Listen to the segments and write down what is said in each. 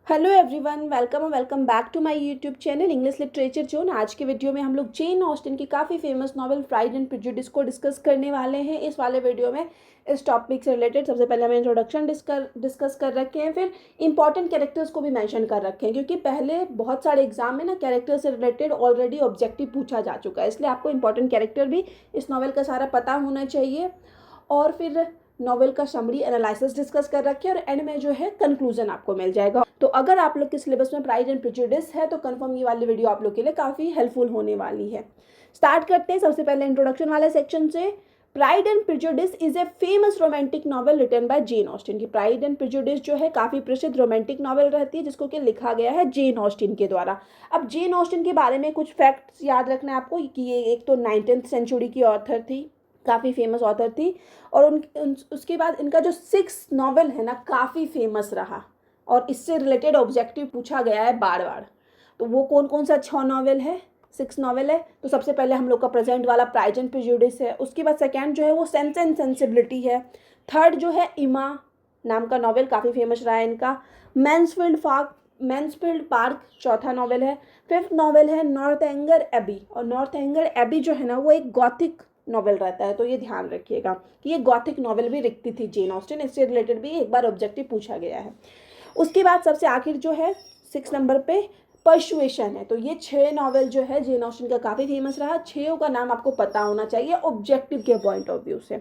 Hello everyone, welcome back to my YouTube channel English literature zone. आज के video में हम लोग जेन ऑस्टिन की काफ़ी famous novel pride and prejudice को डिस्कस करने वाले हैं। इस वाले वीडियो में इस टॉपिक से रिलेटेड सबसे पहले हमें इंट्रोडक्शन डिस्कस कर रखे हैं, फिर इंपॉर्टेंट कैरेक्टर्स को भी मेंशन कर रखे हैं, क्योंकि पहले बहुत सारे एग्जाम में ना कैरेक्टर से रिलेटेड ऑलरेडी ऑब्जेक्टिव पूछा जा चुका है, इसलिए आपको इंपॉर्टेंट कैरेक्टर भी इस नॉवल का सारा पता होना चाहिए। और फिर नॉवेल का समरी एनालिसिस डिस्कस कर रखे हैं और एंड में जो है कंक्लूजन आपको मिल जाएगा। तो अगर आप लोग के सिलेबस में प्राइड एंड प्रेजुडिस है तो कंफर्म ये वाली वीडियो आप लोग के लिए काफ़ी हेल्पफुल होने वाली है। स्टार्ट करते हैं सबसे पहले इंट्रोडक्शन वाले सेक्शन से। Pride and prejudice is a famous romantic novel written by Jane Austen की प्राइड एंड प्रेजुडिस जो है काफ़ी प्रसिद्ध रोमांटिक नॉवल रहती है, जिसको कि लिखा गया है जेन ऑस्टिन के द्वारा। अब जेन ऑस्टिन के बारे में कुछ फैक्ट्स याद रखना है आपको कि ये एक तो 19th सेंचुरी की ऑथर थी, काफ़ी फेमस ऑथर थी। और उसके बाद इनका जो 6 नॉवल है ना काफ़ी फेमस रहा और इससे रिलेटेड ऑब्जेक्टिव पूछा गया है बार बार। तो वो कौन कौन सा 6 नॉवल है, 6 नॉवल है। तो सबसे पहले हम लोग का प्रेजेंट वाला प्राइड एंड प्रेजुडिस है, उसके बाद सेकेंड जो है वो सेंस एंड सेंसिबिलिटी है, थर्ड जो है इमा नाम का नॉवल काफ़ी फेमस रहा है इनका, मैंसफील्ड पार्क चौथा नॉवल है, फिफ्थ नॉवल है नॉर्थएंगर एबी। और नॉर्थएंगर एबी जो है ना वो एक गॉथिक नॉवल रहता है, तो ये ध्यान रखिएगा कि ये गॉथिक नॉवल भी लिखती थी जेन ऑस्टिन, इससे रिलेटेड भी एक बार ऑब्जेक्टिव पूछा गया है। उसके बाद सबसे आखिर जो है 6 नंबर पे पर्सुएशन है। तो ये 6 नॉवल जो है जेन ऑस्टिन का काफ़ी फेमस रहा, 6 का नाम आपको पता होना चाहिए ऑब्जेक्टिव के पॉइंट ऑफ व्यू से।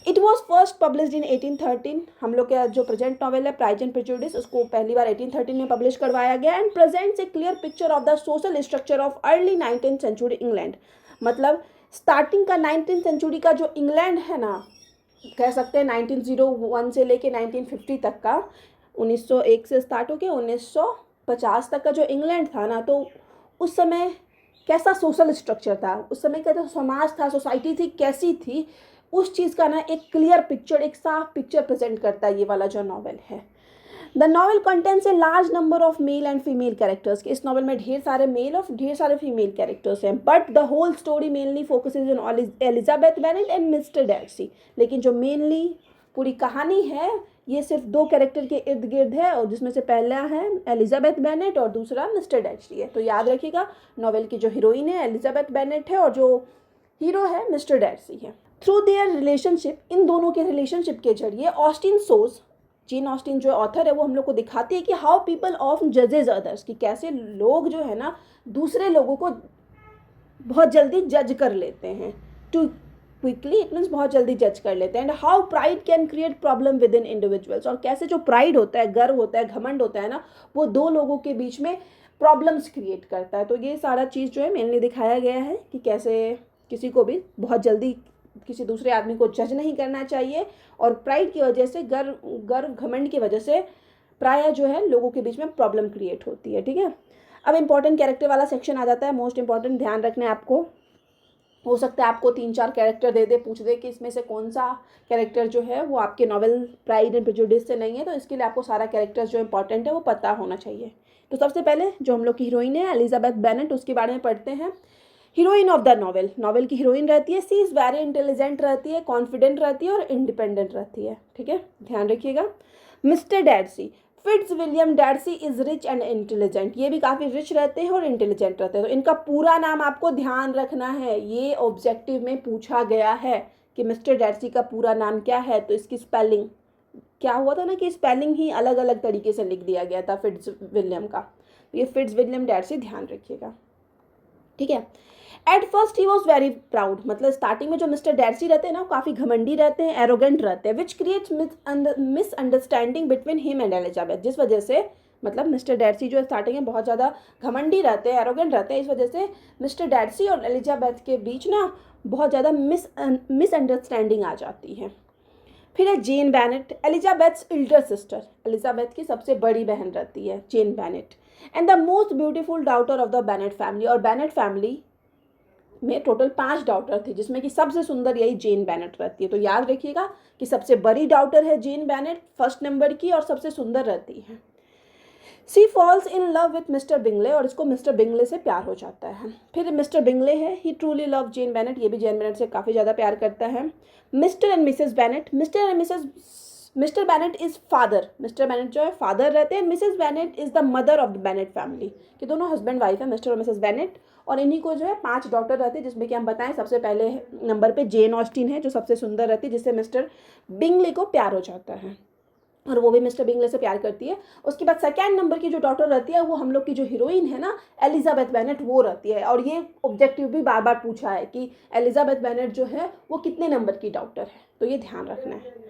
It was first published in 1813। हम लोग का जो प्रेजेंट नॉवल है प्राइड एंड प्रेजुडिस उसको पहली बार 1813 में पब्लिश करवाया गया and presents a clear picture of the social structure of early 19th century England. मतलब स्टार्टिंग का 19th सेंचुरी का जो इंग्लैंड है ना, कह सकते हैं 1901 से लेके 1950 तक का, 1901 से स्टार्ट होकर 1950 तक का जो इंग्लैंड था ना, तो उस समय कैसा सोशल स्ट्रक्चर था, उस समय का जो समाज था, सोसाइटी थी, कैसी थी, उस चीज़ का ना एक क्लियर पिक्चर, एक साफ पिक्चर प्रेजेंट करता है ये वाला जो नॉवल है। The novel contents a large number of male and female characters. इस नॉवल में ढेर सारे मेल और ढेर सारे फीमेल कैरेक्टर्स हैं, but the whole story mainly focuses on Elizabeth Bennet and Mr Darcy. लेकिन जो मेनली पूरी कहानी है ये सिर्फ 2 कैरेक्टर के इर्द गिर्द है, और जिसमें से पहला है एलिजाबेथ बेनेट और दूसरा मिस्टर डार्सी है। तो याद रखिएगा नॉवल की जो हीरोइन है एलिजाबेथ बेनेट है और जो हीरो है मिस्टर डार्सी है। थ्रू देयर रिलेशनशिप, इन दोनों के रिलेशनशिप के जरिए ऑस्टिन सोज, जेन ऑस्टिन जो ऑथर है वो हम लोग को दिखाती है कि हाउ पीपल ऑफ जजेज अदर्स, कि कैसे लोग जो है ना दूसरे लोगों को बहुत जल्दी जज कर लेते हैं, टू क्विकली, इट मीन्स बहुत जल्दी जज कर लेते हैं। And how pride can create problem with in individuals, और कैसे जो प्राइड होता है, गर्व होता है, घमंड होता है ना, वो 2 लोगों के बीच में प्रॉब्लम्स क्रिएट करता है। तो ये सारा चीज़ जो है मेनली दिखाया गया है कि कैसे किसी को भी बहुत जल्दी किसी दूसरे आदमी को जज नहीं करना चाहिए, और प्राइड की वजह से, गर्व घमंड की वजह से प्राय जो है लोगों के बीच में प्रॉब्लम क्रिएट होती है। ठीक है, अब इंपॉर्टेंट कैरेक्टर वाला सेक्शन आ जाता है। मोस्ट इंपॉर्टेंट ध्यान रखना है आपको, हो सकता है आपको 3-4 कैरेक्टर दे दे, पूछ दे कि इसमें से कौन सा कैरेक्टर जो है वो आपके नॉवल प्राइड एंड प्रेजुडिस से नहीं है, तो इसके लिए आपको सारा कैरेक्टर जो इंपॉर्टेंट है वो पता होना चाहिए। तो सबसे पहले जो हम लोग की हीरोइन है एलिजाबेथ बेनेट, उसके बारे में पढ़ते हैं। Heroine of the novel, novel की हीरोइन रहती है, सी इज़ वेरी इंटेलिजेंट रहती है, कॉन्फिडेंट रहती है और इंडिपेंडेंट रहती है। ठीक है, ध्यान रखिएगा। Mister Darcy, Fitzwilliam Darcy is rich and intelligent, ये भी काफ़ी रिच रहते हैं और इंटेलिजेंट रहते हैं। तो इनका पूरा नाम आपको ध्यान रखना है, ये ऑब्जेक्टिव में पूछा गया है कि मिस्टर डार्सी का पूरा नाम क्या है। तो इसकी स्पेलिंग क्या हुआ था ना कि स्पेलिंग ही अलग अलग तरीके से लिख दिया गया था फिट्जविलियम का, तो ये फिट्जविलियम डार्सी ध्यान रखिएगा। ठीक है, at first he was very proud, मतलब स्टार्टिंग में जो मिस्टर डार्सी रहते हैं ना वो काफ़ी घमंडी रहते हैं, एरोगेंट रहते हैं, which creates misunderstanding between him and Elizabeth, जिस वजह से, मतलब मिस्टर डार्सी जो है स्टार्टिंग में बहुत ज़्यादा घमंडी रहते हैं, एरोगेंट रहते हैं, इस वजह से मिस्टर डार्सी और एलिजाबेथ के बीच ना बहुत ज़्यादा मिसअंडरस्टैंडिंग आ जाती है। फिर है Jane Bennet, Elizabeth's elder sister, Elizabeth की सबसे बड़ी बहन रहती है Jane Bennet, and the most beautiful daughter of the Bennet family, और बेनेट फैमिली में टोटल 5 डॉटर थी, जिसमें कि सबसे सुंदर यही जेन बेनेट रहती है। तो याद रखिएगा कि सबसे बड़ी डॉटर है जेन बेनेट, फर्स्ट नंबर की, और सबसे सुंदर रहती है। She falls in love with mister Bingley, और इसको मिस्टर बिंगले से प्यार हो जाता है। फिर मिस्टर बिंगले है, ही ट्रूली लव जेन बेनेट, ये भी जेन बेनेट से काफ़ी ज़्यादा प्यार करता है। Mister and Mrs Bennett, mister and Mrs mister Bennett is father, mister Bennett जो है फादर रहते हैं, Mrs Bennet is the mother of the Bennet family, कि दोनों हस्बैंड वाइफ है, मिस्टर और मिसेस बेनेट। और इन्हीं को जो है 5 डॉटर रहते हैं, जिसमें कि हम बताएं सबसे पहले नंबर पे जेन ऑस्टिन है, जो सबसे सुंदर रहती है, जिससे मिस्टर बिंगले को प्यार हो जाता है और वो भी मिस्टर बिंगले से प्यार करती है। उसके बाद सेकेंड नंबर की जो डॉटर रहती है वो हम लोग की जो हीरोइन है ना, एलिजाबेथ बेनेट, वो रहती है। और ये ऑब्जेक्टिव भी बार बार पूछा है कि एलिजाबेथ बेनेट जो है वो कितने नंबर की डॉटर है, तो ये ध्यान रखना है।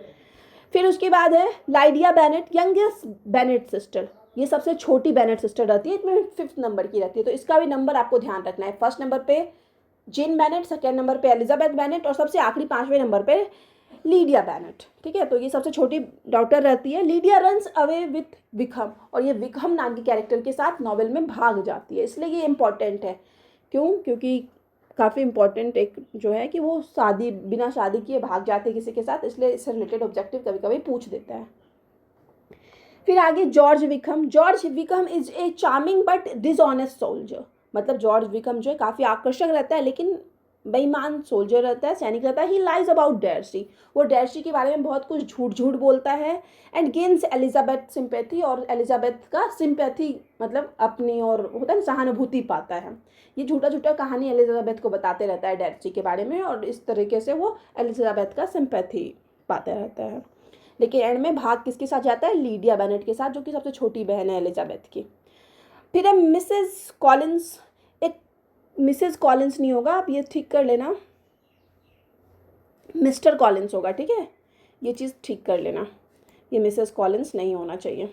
फिर उसके बाद है लाइडिया बेनेट, यंगेस्ट बेनेट सिस्टर, ये सबसे छोटी बेनेट सिस्टर रहती है, इसमें 5th नंबर की रहती है, तो इसका भी नंबर आपको ध्यान रखना है। फर्स्ट नंबर पे जेन बेनेट, सेकेंड नंबर पे एलिजाबेथ बेनेट और सबसे आखिरी 5वें नंबर पे लीडिया बेनेट। ठीक है, तो ये सबसे छोटी डॉटर रहती है। Lydia runs away with Wickham, और ये विकहम नाम के कैरेक्टर के साथ नॉवेल में भाग जाती है, इसलिए ये इंपॉर्टेंट है। क्यों? क्योंकि काफ़ी इंपॉर्टेंट एक जो है कि वो शादी बिना शादी किए भाग जाते हैं किसी के साथ, इसलिए इससे रिलेटेड ऑब्जेक्टिव कभी कभी पूछ देता है। फिर आगे George Wickham, George Wickham is a charming but dishonest soldier, मतलब जॉर्ज विकहम जो है काफ़ी आकर्षक रहता है लेकिन बेईमान सोल्जर रहता है, सैनिक रहता है। ही लाइज अबाउट डैर्सी, वो डैर्सी के बारे में बहुत कुछ झूठ झूठ बोलता है। एंड गेन्स एलिजाबेथ सिंपैथी, और एलिजाबेथ का सिंपैथी मतलब अपनी और होता है ना सहानुभूति पाता है। ये झूठा झूठा कहानी एलिजाबेथ को बताते रहता है डैर्सी के बारे में, और इस तरीके से वो एलिजाबेथ का सिंपैथी पाता रहता है। लेकिन एंड में भाग किसके साथ जाता है? लीडिया बेनेट के साथ, जो कि सबसे छोटी बहन है एलिजाबेथ की। फिर है मिसेस कॉलिंस, एक मिसेस कॉलिंस नहीं होगा, आप ये ठीक कर लेना, मिस्टर कॉलिंस होगा, ठीक है, ये चीज़ ठीक कर लेना, ये मिसेस कॉलिंस नहीं होना चाहिए।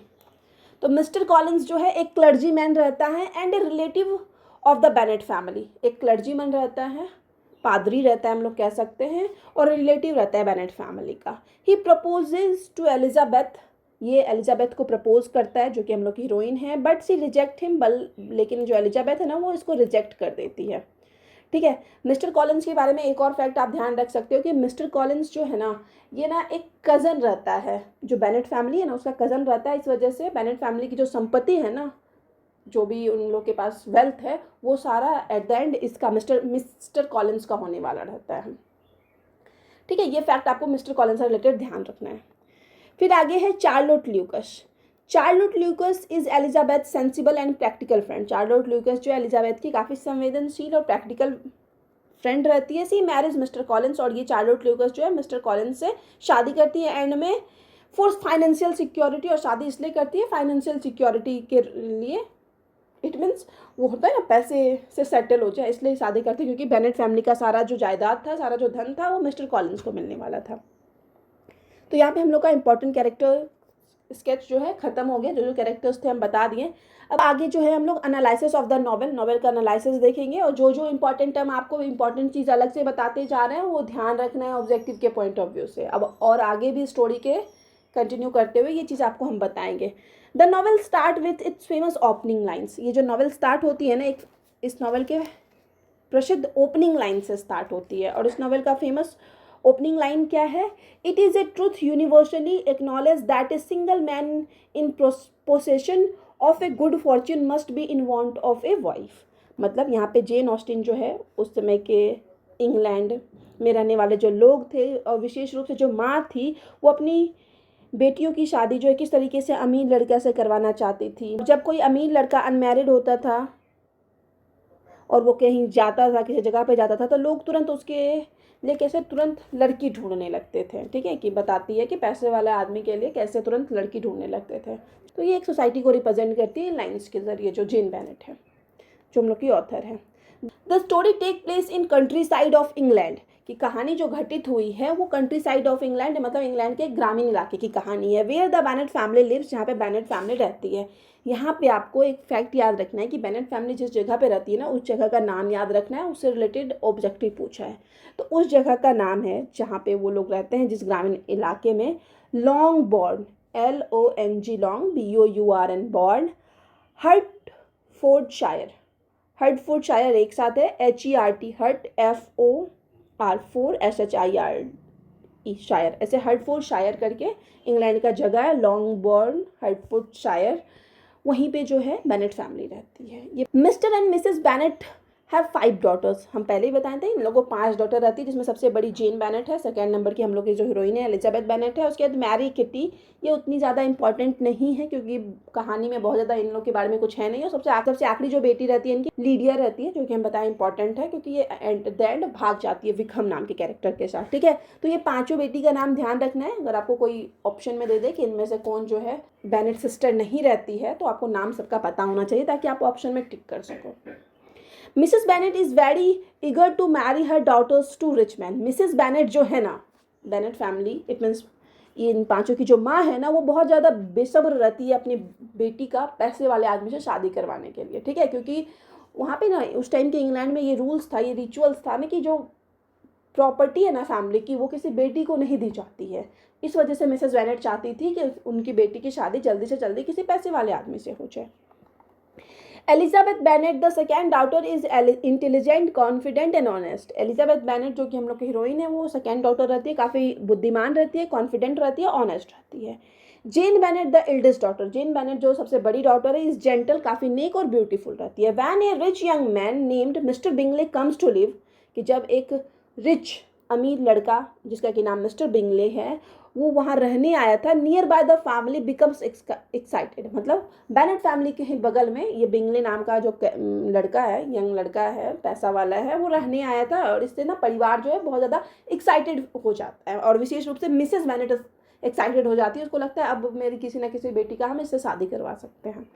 तो मिस्टर कॉलिंस जो है एक क्लर्जी मैन रहता है and a relative of the Bennet family, एक क्लर्जी मैन रहता है, पादरी रहता है हम लोग कह सकते हैं, और रिलेटिव रहता है बेनेट फैमिली का। ही प्रपोजेज टू एलिजाबेथ, ये एलिजाबेथ को प्रपोज करता है जो कि हम लोग की हीरोइन है, बट सी रिजेक्ट हिम, लेकिन जो एलिजाबेथ है ना वो इसको रिजेक्ट कर देती है। ठीक है, मिस्टर कॉलिंस के बारे में एक और फैक्ट आप ध्यान रख सकते हो कि मिस्टर कॉलिंस जो है ना ये ना एक कज़न रहता है, जो बेनेट फैमिली है ना उसका कज़न रहता है। इस वजह से बेनेट फैमिली की जो संपत्ति है ना, जो भी उन लोग के पास वेल्थ है, वो सारा एट द एंड इसका मिस्टर कॉलिंस का होने वाला रहता है। ठीक है, ये फैक्ट आपको मिस्टर कॉलिंस से रिलेटेड ध्यान रखना है। फिर आगे है Charlotte Lucas. Charlotte Lucas is Elizabeth sensible and practical friend. Charlotte Lucas जो एलिजाबेथ की काफ़ी संवेदनशील और प्रैक्टिकल फ्रेंड रहती है। सी मैरिज मिस्टर कॉलिंस, और ये चार्लोट ल्यूकस जो है मिस्टर कॉलिंस से शादी करती है एंड में फॉर फाइनेंशियल सिक्योरिटी, और शादी इसलिए करती है फाइनेंशियल सिक्योरिटी के लिए, इट मीन्स वो होता है ना पैसे से सेटल हो जाए, इसलिए शादी करती है, क्योंकि बेनेट फैमिली का सारा जो जायदाद था, सारा जो धन था, वो मिस्टर कॉलिंस को मिलने वाला था। तो यहाँ पे हम लोग का इंपॉर्टेंट कैरेक्टर स्केच जो है ख़त्म हो गया, जो जो कैरेक्टर्स थे हम बता दिए। अब आगे जो है हम लोग analysis of the novel, novel का एनालिसिस देखेंगे, और जो जो इंपॉर्टेंट टर्म आपको इंपॉर्टेंट चीज़ अलग से बताते जा रहे हैं वो ध्यान रखना है ऑब्जेक्टिव के पॉइंट ऑफ व्यू से। अब और आगे भी स्टोरी के कंटिन्यू करते हुए ये चीज़ आपको हम बताएंगे। The novel start with its famous opening lines, ये जो नॉवेल स्टार्ट होती है ना, एक इस नॉवेल के प्रसिद्ध ओपनिंग लाइन से स्टार्ट होती है, और इस नॉवेल का फेमस ओपनिंग लाइन क्या है? It is a truth universally acknowledge that a single man in possession of a good Fortune must be in want of a wife. मतलब यहाँ पे जेन ऑस्टिन जो है उस समय के इंग्लैंड में रहने वाले जो लोग थे, और विशेष रूप से जो माँ थी, वो अपनी बेटियों की शादी जो है किस तरीके से अमीर लड़का से करवाना चाहती थी। जब कोई अमीर लड़का अनमैरिड होता था और वो कहीं जाता था, किसी जगह पे जाता था, तो लोग तुरंत उसके लिए कैसे तुरंत लड़की ढूंढने लगते थे। ठीक है, कि बताती है कि पैसे वाले आदमी के लिए कैसे तुरंत लड़की ढूंढने लगते थे। तो ये एक सोसाइटी को रिप्रेजेंट करती है लाइन्स के जरिए, जो जेन बेनेट है, जो हम लोग की ऑथर है। The story take place in countryside of England, की कहानी जो घटित हुई है वो कंट्री साइड ऑफ इंग्लैंड, मतलब इंग्लैंड के ग्रामीण इलाके की कहानी है। Where the Bennet family lives, जहाँ पे बेनेट फैमिली रहती है। यहाँ पे आपको एक फैक्ट याद रखना है कि बेनेट फैमिली जिस जगह पे रहती है ना, उस जगह का नाम याद रखना है, उससे रिलेटेड ऑब्जेक्टिव पूछा है। तो उस जगह का नाम है जहाँ पे वो लोग रहते हैं, जिस ग्रामीण इलाके में, लॉन्गबोर्न, LONG long, BOURN born, Hertfordshire. Hertfordshire एक साथ है, HERT, हर्ट FOR4SHIRE शायर, ऐसे हर्टफोर्डशायर करके इंग्लैंड का जगह है, लॉन्गबोर्न, हर्टफोर्डशायर, वहीं पे जो है बेनेट फैमिली रहती है। ये Mr and Mrs Bennet have 5 daughters. हम पहले ही बताए थे इन लोगों को 5 डॉटर रहती है, जिसमें सबसे बड़ी जेन बेनेट है, सेकंड नंबर की हम लोग की जो हीरोइन है एलिजाबेथ बेनेट है, उसके बाद मैरी किटी। ये उतनी ज़्यादा इंपॉर्टेंट नहीं है क्योंकि कहानी में बहुत ज़्यादा इन लोग के बारे में कुछ है नहीं। और सबसे आखिरी जो बेटी रहती है इनकी लीडिया रहती है, जो कि हम बताएं इंपॉर्टेंट है क्योंकि ये एट द एंड भाग जाती है विक्रम नाम के कैरेक्टर के साथ। ठीक है, तो ये पाँचों बेटी का नाम ध्यान रखना है। अगर आपको कोई ऑप्शन में दे दे कि इनमें से कौन जो है बेनेट सिस्टर नहीं रहती है, तो आपको नाम सबका पता होना चाहिए ताकि आप ऑप्शन में टिक कर सको। Mrs Bennet is very eager to marry her daughters to rich man. Mrs Bennet जो है ना, बेनेट फैमिली इट मीन्स ये इन पांचों की जो माँ है ना, वो बहुत ज़्यादा बेसब्र रहती है अपनी बेटी का पैसे वाले आदमी से शादी करवाने के लिए। ठीक है, क्योंकि वहाँ पे ना उस टाइम के इंग्लैंड में ये रूल्स था, ये रिचुअल्स था ना कि जो प्रॉपर्टी है ना फैमिली की, वो किसी बेटी को नहीं दी जाती है। इस वजह से मिसेस बेनेट चाहती थी कि उनकी बेटी की शादी जल्दी से जल्दी किसी पैसे वाले आदमी से हो जाए। Elizabeth Bennet the second daughter is intelligent, confident and honest. Elizabeth Bennet जो कि हम लोग की हीरोइन है, वो सेकेंड डॉटर रहती है, काफ़ी बुद्धिमान रहती है, कॉन्फिडेंट रहती है, ऑनेस्ट रहती है। Jane Bennet the eldest daughter, Jane Bennet जो सबसे बड़ी डॉटर है, इज जेंटल, काफ़ी नेक और ब्यूटीफुल रहती है। When a rich young man named Mr Bingley comes to live, कि जब एक रिच अमीर लड़का जिसका कि नाम मिस्टर बिंगले है वो वहाँ रहने आया था, near by the family becomes excited. मतलब बेनेट फैमिली के ही बगल में ये बिंगले नाम का जो लड़का है, यंग लड़का है, पैसा वाला है, वो रहने आया था और इससे ना परिवार जो है बहुत ज़्यादा एक्साइटेड हो जाता है। और विशेष रूप से मिसेस बेनेट एक्साइटेड हो जाती है, उसको लगता है अब मेरी किसी ना किसी बेटी का हम इससे शादी करवा सकते हैं।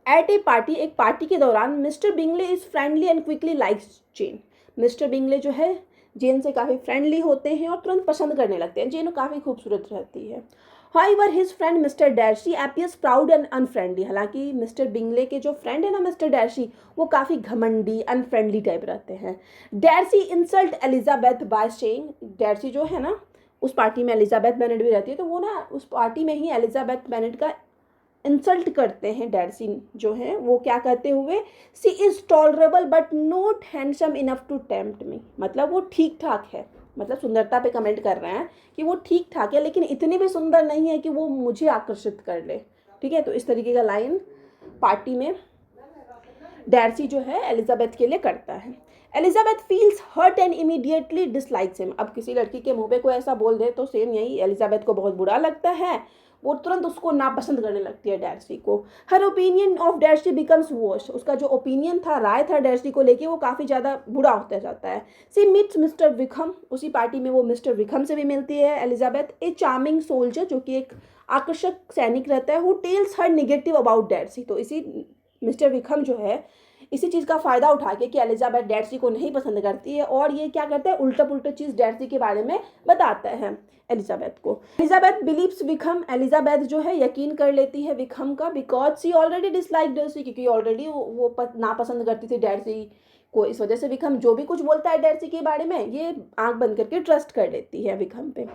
एट ए पार्टी, एक पार्टी के दौरान Mr Bingley is friendly and quickly likes Jane. Mr Bingley जो है जेन से काफ़ी फ्रेंडली होते हैं और तुरंत पसंद करने लगते हैं। जेन काफ़ी खूबसूरत रहती है। However his friend mister Darcy appears proud and unfriendly. हालांकि मिस्टर बिंगले के जो फ्रेंड है ना मिस्टर डैर्सी, वो काफ़ी घमंडी अनफ्रेंडली टाइप रहते हैं। डैर्सी इंसल्ट एलिजाबेथ बाय सेइंग, डैर्सी जो है ना उस पार्टी में एलिजाबेथ बेनेट भी रहती है, तो वो ना उस पार्टी में ही एलिजाबेथ बेनेट का इंसल्ट करते हैं। डैर्सी जो है वो क्या कहते हुए, she is tolerable but not handsome enough to tempt me. मतलब वो ठीक ठाक है, मतलब सुंदरता पे कमेंट कर रहे हैं कि वो ठीक ठाक है लेकिन इतनी भी सुंदर नहीं है कि वो मुझे आकर्षित कर ले। ठीक है, तो इस तरीके का लाइन पार्टी में डैर्सी जो है एलिजाबेथ के लिए करता है। Elizabeth feels hurt and immediately dislikes him. अब किसी लड़की के मुंह पे कोई ऐसा बोल दे तो सेम यही एलिजाबेथ को बहुत बुरा लगता है, वो तुरंत उसको नापसंद करने लगती है डैर्सी को। Her opinion of Darcy becomes worse, उसका जो ओपिनियन था, राय था डैर्सी को लेके, वो काफ़ी ज़्यादा बुरा होता जाता है। सी मीट्स मिस्टर विक्रम, उसी पार्टी में वो मिस्टर विक्रम से भी मिलती है एलिजाबेथ। ए चार्मिंग सोल्जर, जो कि एक आकर्षक सैनिक रहता है, who tells her negative about Darcy. तो इसी मिस्टर विक्रम जो है इसी चीज़ का फ़ायदा उठा के कि एलिजाबेथ डैर्सी को नहीं पसंद करती है और ये क्या करता है, उल्टा पुल्टा चीज़ डैर्सी के बारे में बताता है एलिजाबेथ को। एलिजाबेथ बिलीव्स विक्रम, एलिजाबेथ जो है यकीन कर लेती है विक्रम का, बिकॉज सी ऑलरेडी डिसलाइक डैर्सी, क्योंकि ऑलरेडी वो नापसंद करती थी डैर्सी को। इस वजह से विक्रम जो भी कुछ बोलता है डैर्सी के बारे में, ये आंख बंद करके ट्रस्ट कर लेती है विक्रम पे।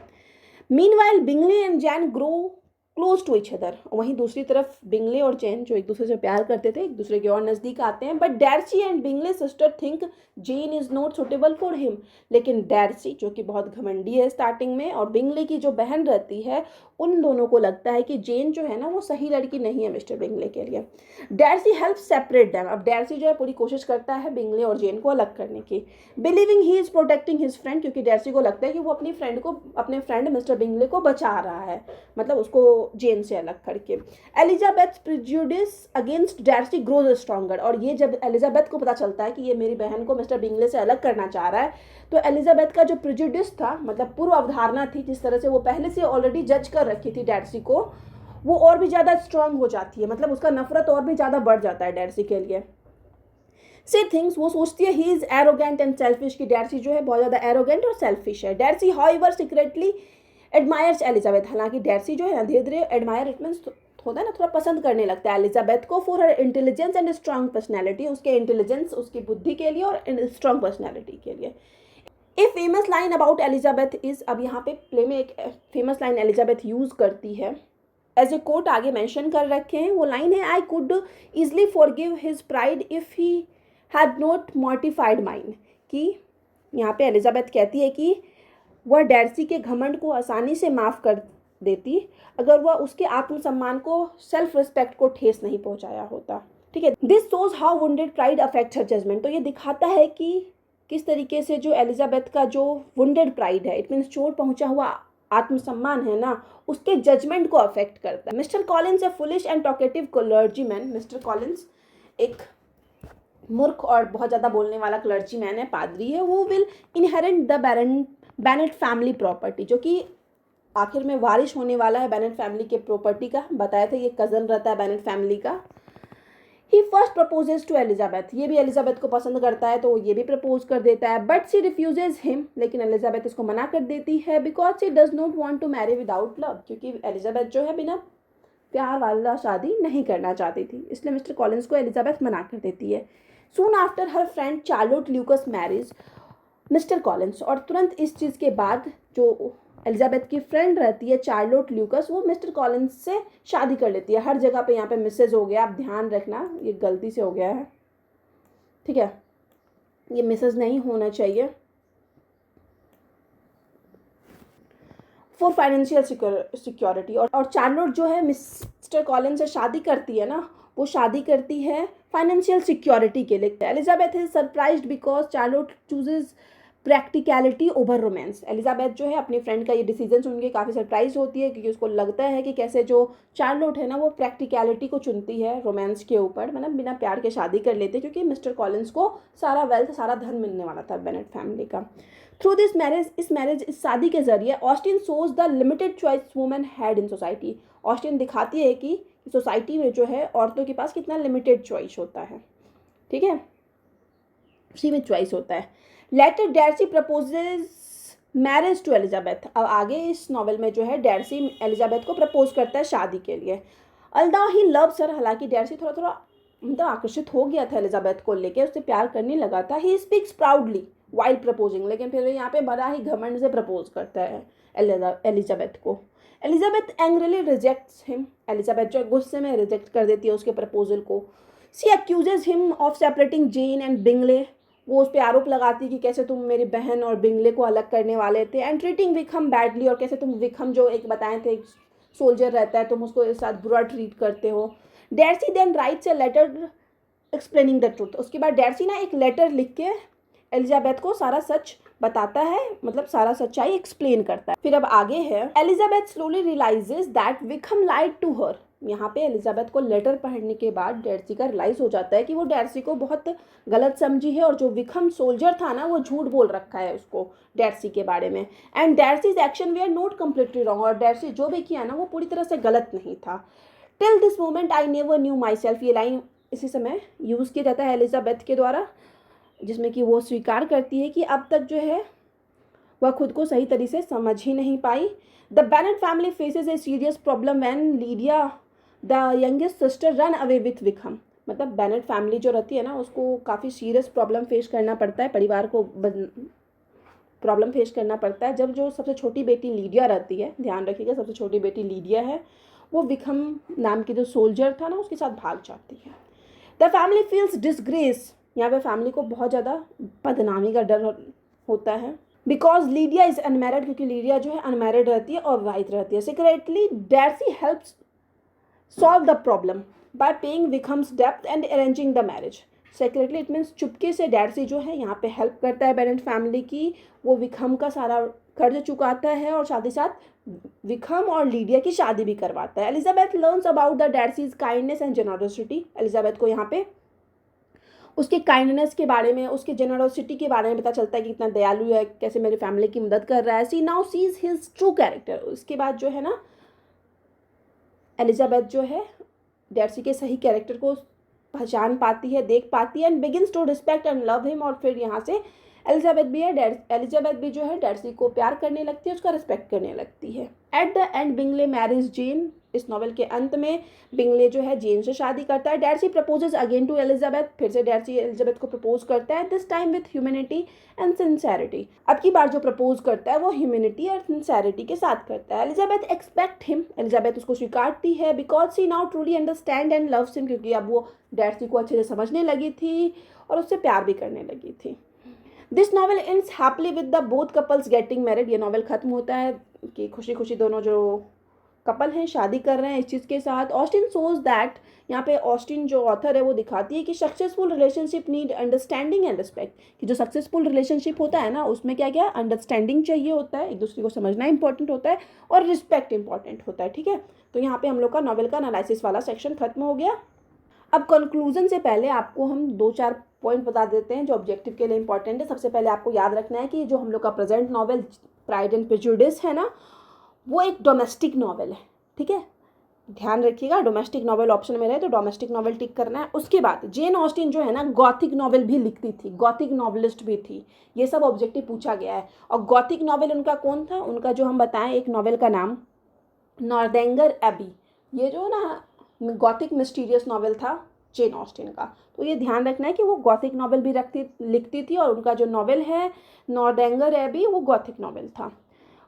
Meanwhile Bingley and Jane grow close to each other. वहीं दूसरी तरफ बिंगले और जैन जो एक दूसरे से प्यार करते थे, एक दूसरे के और नज़दीक आते हैं। But Darcy and Bingley sister think Jane is not suitable for him. लेकिन डैर्सी जो कि बहुत घमंडी है स्टार्टिंग में, और बिंगले की जो बहन रहती है, उन दोनों को लगता है कि जेन जो है ना वो सही लड़की नहीं है मिस्टर बिंगले के लिए। डैर्सी हेल्प सेपरेट दैम। अब डैर्सी जो है पूरी कोशिश करता है बिंगले और जेन को अलग करने की, believing he is protecting his friend, क्योंकि डैर्सी को लगता है कि वो अपनी फ्रेंड को, अपने फ्रेंड मिस्टर बिंगले को बचा रहा है, मतलब उसको जेन से अलग करके। Elizabeth prejudice against Darcy grows stronger. और ये जब एलिजाबेथ को पता चलता है कि ये मेरी बहन को मिस्टर बिंगले से अलग करना चाह रहा है, तो एलिजाबेथ का जो प्रिजुडिस था, मतलब पूर्व अवधारणा थी, जिस तरह से वो पहले से ऑलरेडी जज कर रखी थी डैर्सी को, वो और भी ज़्यादा स्ट्रांग हो जाती है। मतलब उसका नफरत और भी ज़्यादा बढ़ जाता है डैर्सी के लिए। से थिंग्स, वो सोचती है he is arrogant and selfish, की डैर्सी जो है बहुत ज़्यादा एरोगेंट और सेल्फिश है। डैर्सी हाउएवर सीक्रेटली एडमायर्स एलिजाबेथ। हालांकि डैर्सी जो है ना धीरे धीरे एडमायर इट मीन्स होता है ना, थोड़ा पसंद करने लगता है एलिजाबेथ को, for her intelligence and strong personality, उसके इंटेलिजेंस, उसकी बुद्धि के लिए और स्ट्रांग पर्सनैलिटी के लिए। A famous line about Elizabeth is, अब यहाँ पे प्ले में एक फेमस लाइन एलिजाबेथ यूज़ करती है, एज ए कोट आगे मेंशन कर रखे हैं। वो लाइन है, I could easily forgive his pride if he had not mortified mine. कि यहाँ पे एलिजाबेथ कहती है कि वह डैर्सी के घमंड को आसानी से माफ़ कर देती अगर वह उसके आत्मसम्मान को, सेल्फ रिस्पेक्ट को ठेस नहीं पहुँचाया होता। ठीक है। This shows how wounded pride affects her judgement. तो ये दिखाता है कि किस तरीके से जो एलिजाबेथ का जो वुंडेड प्राइड है, इट मीन्स चोट पहुंचा हुआ आत्मसम्मान है ना, उसके जजमेंट को अफेक्ट करता है। Mister Collins A foolish and talkative clergyman. Mister Collins एक मूर्ख और बहुत ज़्यादा बोलने वाला क्लर्जीमैन है, पादरी है। वो will inherit the Bennet family property, जो कि आखिर में वारिश होने वाला है बेनेट फैमिली के प्रॉपर्टी का। बताया था ये कज़न रहता है बेनेट फैमिली का। ही फर्स्ट प्रपोजेज टू एलिजाबेथ। ये भी एलिजाबेथ को पसंद करता है तो ये भी प्रपोज कर देता है, बट सी रिफ्यूजेज हिम। लेकिन एलिजाबेथ इसको मना कर देती है, because she does not want to marry without love. क्योंकि एलिजाबेथ जो है बिना प्यार वाला शादी नहीं करना चाहती थी, इसलिए मिस्टर कॉलिंस को एलिजाबेथ मना कर देती है। Soon after her friend Charlotte Lucas marriage mister Collins. और तुरंत इस चीज़ के बाद जो एलिजाबेथ की फ्रेंड रहती है चार्लोट ल्यूकस, वो मिस्टर कॉलिंस से शादी कर लेती है। हर जगह पे यहाँ पे मिसेज हो गया, आप ध्यान रखना ये गलती से हो गया है, ठीक है, ये मिसेज नहीं होना चाहिए। For financial security. और चार्लोट जो है मिस्टर कॉलिंस से शादी करती है ना, वो शादी करती है फाइनेंशियल सिक्योरिटी के लिए। Elizabeth is surprised because Charlotte chooses practicality over romance. Elizabeth जो है अपनी फ्रेंड का ये डिसीजन सुन के काफ़ी सरप्राइज होती है, क्योंकि उसको लगता है कि कैसे जो चार्लोट है ना वो प्रैक्टिकलिटी को चुनती है रोमांस के ऊपर, मतलब बिना प्यार के शादी कर लेते, क्योंकि मिस्टर कॉलिंस को सारा वेल्थ, सारा धन मिलने वाला था बेनेट फैमिली का। थ्रू दिस मैरिज, इस शादी के जरिए Austin shows the limited choice women had in society. Austin दिखाती है कि सोसाइटी में जो है औरतों के पास कितना लिमिटेड चॉइस होता है, ठीक है, सीमित चॉइस होता है। Later Darcy proposes marriage to Elizabeth. अब आगे इस नॉवेल में जो है डार्सी एलिजाबेथ को प्रपोज करता है शादी के लिए। अल्दा ही लव्स हर, हालांकि डार्सी थोड़ा थोड़ा मतलब आकर्षित हो गया था एलिजाबेथ को लेके, उससे प्यार करने लगा था। He speaks proudly while proposing, लेकिन फिर यहाँ पे बड़ा ही घमंड से प्रपोज करता है एलिजाबेथ को। Elizabeth angrily rejects him. Elizabeth जो गुस्से में रिजेक्ट कर देती है उसके प्रपोजल को। She accuses him of separating Jane and Bingley. वो उस पर आरोप लगाती कि कैसे तुम मेरी बहन और बिंगले को अलग करने वाले थे। एंड ट्रीटिंग विक्रम बैडली, और कैसे तुम विक्रम जो एक बताए थे सोल्जर रहता है, तुम उसको साथ बुरा ट्रीट करते हो। Darcy then writes a letter explaining the truth. उसके बाद डार्सी ना एक लेटर लिख के एलिजाबेथ को सारा सच बताता है, मतलब सारा सच्चाई एक्सप्लेन करता है। फिर अब आगे है, Elizabeth slowly realises that Wickham lied to her. यहाँ पे एलिजाबेथ को लेटर पढ़ने के बाद डार्सी का रियलाइज हो जाता है कि वो डार्सी को बहुत गलत समझी है, और जो विक्रम सोल्जर था ना वो झूठ बोल रखा है उसको डार्सी के बारे में। And Darcy's action were not completely wrong. और डार्सी जो भी किया ना वो पूरी तरह से गलत नहीं था। Till this moment I never knew my self. ये लाइन इसी समय यूज़ किया जाता है एलिजाबेथ के द्वारा, जिसमें कि वो स्वीकार करती है कि अब तक जो है वह खुद को सही तरीके से समझ ही नहीं पाई। The Bennet family faces a serious problem when Lydia the youngest sister run away with Wickham. मतलब बेनेट फैमिली जो रहती है ना उसको काफ़ी सीरियस प्रॉब्लम फेस करना पड़ता है, परिवार को प्रॉब्लम फेस करना पड़ता है जब जो सबसे छोटी बेटी लीडिया रहती है, ध्यान रखिएगा सबसे छोटी बेटी लीडिया है, वो विक्रम नाम की जो सोल्जर था ना उसके साथ भाग जाती है। The family feels disgrace. यहाँ पे फैमिली को बहुत ज़्यादा बदनामी का डर होता है, बिकॉज लीडिया इज अनमैरिड, क्योंकि लीडिया जो है अनमैरिड रहती है और विवाहित रहती है। Secretly Darcy helps solve the problem by paying Wickham's डेब्ट and arranging the marriage. Secretly it means चुपके से डार्सी जो है यहाँ पे हेल्प करता है बेनेट फैमिली की, वो विक्रम का सारा कर्ज चुकाता है और साथ ही साथ विक्रम और लीडिया की शादी भी करवाता है। Elizabeth learns about the Darcy's kindness and generosity. Elizabeth को यहाँ पे उसके काइंडनेस के बारे में, उसके जेनरोसिटी के बारे में पता चलता है कि इतना दयालु है, कैसे मेरी फैमिली की मदद कर रहा है। She now sees his true character. उसके बाद जो है ना एलिजाबेथ जो है डार्सी के सही कैरेक्टर को पहचान पाती है, देख पाती है, and begins to respect and love him. और फिर यहाँ से एलिजाबेथ भी जो है डार्सी को प्यार करने लगती है, उसका रिस्पेक्ट करने लगती है। At the end Bingley marriage Jane. इस नॉवेल के अंत में बिंगले जो है जेन से शादी करता है। Darcy proposes again to Elizabeth. फिर से डार्सी एलिजाबेथ को प्रपोज करता है, this time with humanity and sincerity. अब की बार जो प्रपोज करता है वो ह्यूमैनिटी और सिंसेरिटी के साथ करता है। Elizabeth expect him. एलिजाबेथ उसको स्वीकारती है, because she now truly understand and loves him, क्योंकि अब वो डार्सी को अच्छे से समझने लगी थी और उससे प्यार भी करने लगी थी। This novel ends happily with the both couples getting married. ये नॉवल खत्म होता है कि खुशी खुशी दोनों जो कपल हैं, शादी कर रहे हैं इस चीज़ के साथ। ऑस्टिन सोज दैट, यहाँ पे ऑस्टिन जो ऑथर है वो दिखाती है कि successful relationship need understanding and respect, कि जो सक्सेसफुल रिलेशनशिप होता है ना उसमें क्या क्या अंडरस्टैंडिंग चाहिए होता है, एक दूसरे को समझना इंपॉर्टेंट होता है और रिस्पेक्ट इंपॉर्टेंट होता है। ठीक है, तो यहाँ पे हम लोग का नॉवेल का एनालिसिस वाला सेक्शन खत्म हो गया। अब कंक्लूजन से पहले आपको हम 2-4 पॉइंट बता देते हैं जो ऑब्जेक्टिव के लिए इंपॉर्टेंट है। सबसे पहले आपको याद रखना है कि जो हम लोग का present novel pride and prejudice है ना, वो एक डोमेस्टिक नॉवेल है। ठीक है, ध्यान रखिएगा, डोमेस्टिक नॉवेल ऑप्शन में रहे तो डोमेस्टिक नॉवेल टिक करना है। उसके बाद जेन ऑस्टिन जो है ना गॉथिक नॉवेल भी लिखती थी, गॉथिक नॉवेलिस्ट भी थी, ये सब ऑब्जेक्टिव पूछा गया है। और गॉथिक नॉवेल उनका कौन था, उनका जो हम बताएं एक नॉवेल का नाम नॉर्देंगर एबी, ये जो ना गॉथिक मिस्टीरियस नॉवेल था जेन ऑस्टिन का। तो ये ध्यान रखना है कि वो गॉथिक नॉवेल भी लिखती थी और उनका जो नॉवेल है नॉर्देंगर एबी वो गॉथिक नॉवेल था।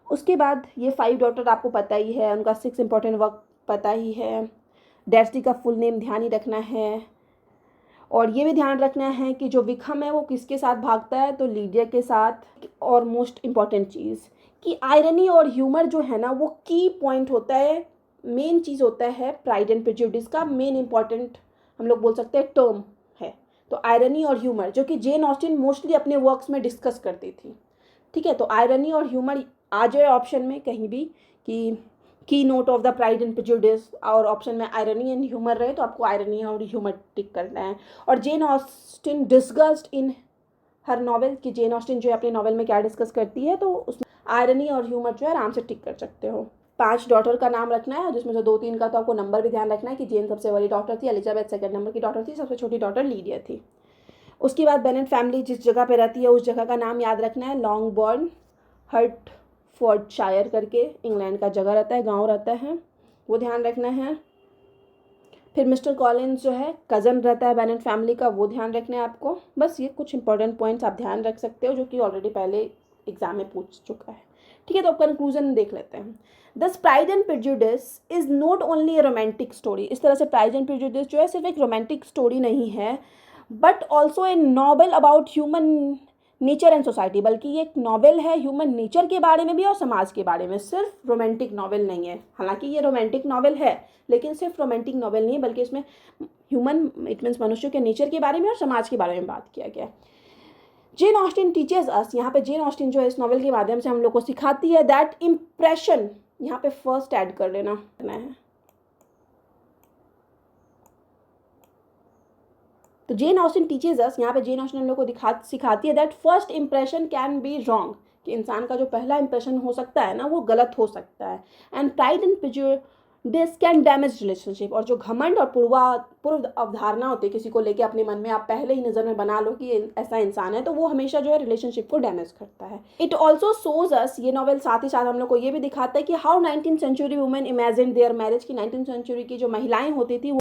उसके बाद ये 5 डॉटर आपको पता ही है, उनका 6 इंपॉर्टेंट वर्क पता ही है। डेस्टी का फुल नेम ध्यान ही रखना है। और ये भी ध्यान रखना है कि जो विक्रम है वो किसके साथ भागता है, तो लीडिया के साथ। और मोस्ट इम्पॉर्टेंट चीज़ कि आयरनी और ह्यूमर जो है ना वो की पॉइंट होता है, मेन चीज़ होता है प्राइड एंड प्रेजुडिस का मेन इंपॉर्टेंट हम लोग बोल सकते हैं टर्म है। तो आयरनी और ह्यूमर जो कि जेन ऑस्टिन मोस्टली अपने वर्क्स में डिस्कस करती थी। ठीक है, तो आयरनी और ह्यूमर आ जाए ऑप्शन में कहीं भी कि की note of the pride and prejudice, और ऑप्शन में आयरनी एंड ह्यूमर रहे तो आपको आयरनी और ह्यूमर टिक करना है। और Jane Austen discussed in her novel, कि जेन ऑस्टिन जो है अपने नॉवेल में क्या डिस्कस करती है, तो उसमें आयरनी और ह्यूमर जो है आराम से टिक कर सकते हो। 5 डॉटर का नाम रखना है, जिसमें से 2-3 का तो आपको नंबर भी ध्यान रखना है कि जेन सबसे बड़ी डॉटर थी, एलिजाबेथ सेकंड नंबर की डॉटर थी, सबसे छोटी डॉटर लीडिया थी। उसके बाद बेनेट फैमिली जिस जगह पे रहती है उस जगह का नाम याद रखना है, लॉन्गबॉर्न हर्टफोर्डशायर करके इंग्लैंड का जगह रहता है, गांव रहता है, वो ध्यान रखना है। फिर मिस्टर कॉलिन्स जो है कज़न रहता है बेनेट फैमिली का, वो ध्यान रखना है आपको। बस ये कुछ इंपॉर्टेंट पॉइंट्स आप ध्यान रख सकते हो जो कि ऑलरेडी पहले एग्जाम में पूछ चुका है। ठीक है, तो अब कंक्लूजन देख लेते हैं। दस pride and prejudice is not only A romantic story, इस तरह से प्राइड एंड प्रेजुडिस जो है सिर्फ एक रोमांटिक स्टोरी नहीं है, but also a novel about human nature and society, बल्कि ये एक नॉवेल है ह्यूमन नेचर के बारे में भी और समाज के बारे में, सिर्फ रोमांटिक नॉवेल नहीं है। हालांकि ये रोमांटिक नॉवेल है लेकिन सिर्फ रोमांटिक नॉवेल नहीं है, बल्कि इसमें ह्यूमन इट मीन्स मनुष्यों के नेचर के बारे में और समाज के बारे में बात किया गया। जेन ऑस्टिन टीचर्स अस, यहाँ पे जेन ऑस्टिन जो है इस नॉवेल के माध्यम से हम लोग को सिखाती है दैट इम्प्रेशन, यहाँ पे फर्स्ट ऐड कर लेना है। तो जेन ऑस्टिन टीचर्स अस, यहाँ पे जेन ऑस्टिन हम लोग को सिखाती है that first impression can be wrong, कि इंसान का जो पहला इंप्रेशन हो सकता है ना वो गलत हो सकता है। And pride and prejudice can damage relationship, और जो घमंड और पूर्व अवधारणा होती है किसी को लेके अपने मन में, आप पहले ही नज़र में बना लो कि ऐसा इंसान है, तो वो हमेशा जो है रिलेशनशिप को डैमेज करता है। इट ऑल्सो सोज अस, ये नॉवेल साथ ही साथ हम लोग को ये भी दिखाता है कि how 19th century women imagine their marriage, की 19th सेंचुरी की जो महिलाएं होती थी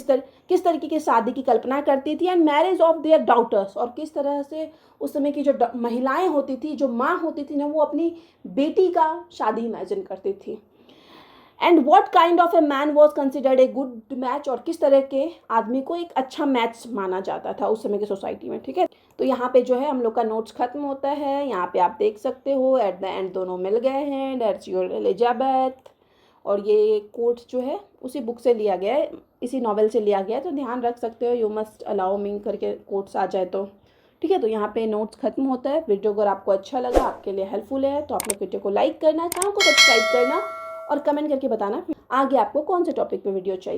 किस तरीके की शादी की कल्पना करती थी, and marriage of their daughters, और किस तरह से उस समय की जो महिलाएं होती थी, जो माँ होती थी ना, वो अपनी बेटी का शादी इमेजिन करती थी। And what kind of a man was considered a good match, और किस तरह के आदमी को एक अच्छा मैच माना जाता था उस समय की सोसाइटी में। ठीक है, तो यहाँ पे जो है हम लोग का नोट्स खत्म होता है। यहाँ पे आप देख सकते हो एट द एंड दोनों मिल गए हैं, दैट्स योर एलिजाबेथ, और ये कोट जो है उसी बुक से लिया गया है, इसी नॉवेल से लिया गया है, तो ध्यान रख सकते हो, यू मस्ट अलाउ मी करके कोट्स आ जाए तो। ठीक है, तो यहाँ पे नोट्स खत्म होता है। वीडियो अगर आपको अच्छा लगा, आपके लिए हेल्पफुल है, तो आप लोग वीडियो को लाइक करना, चैनल को सब्सक्राइब करना और कमेंट करके बताना आगे आपको कौन से टॉपिक पे वीडियो चाहिए।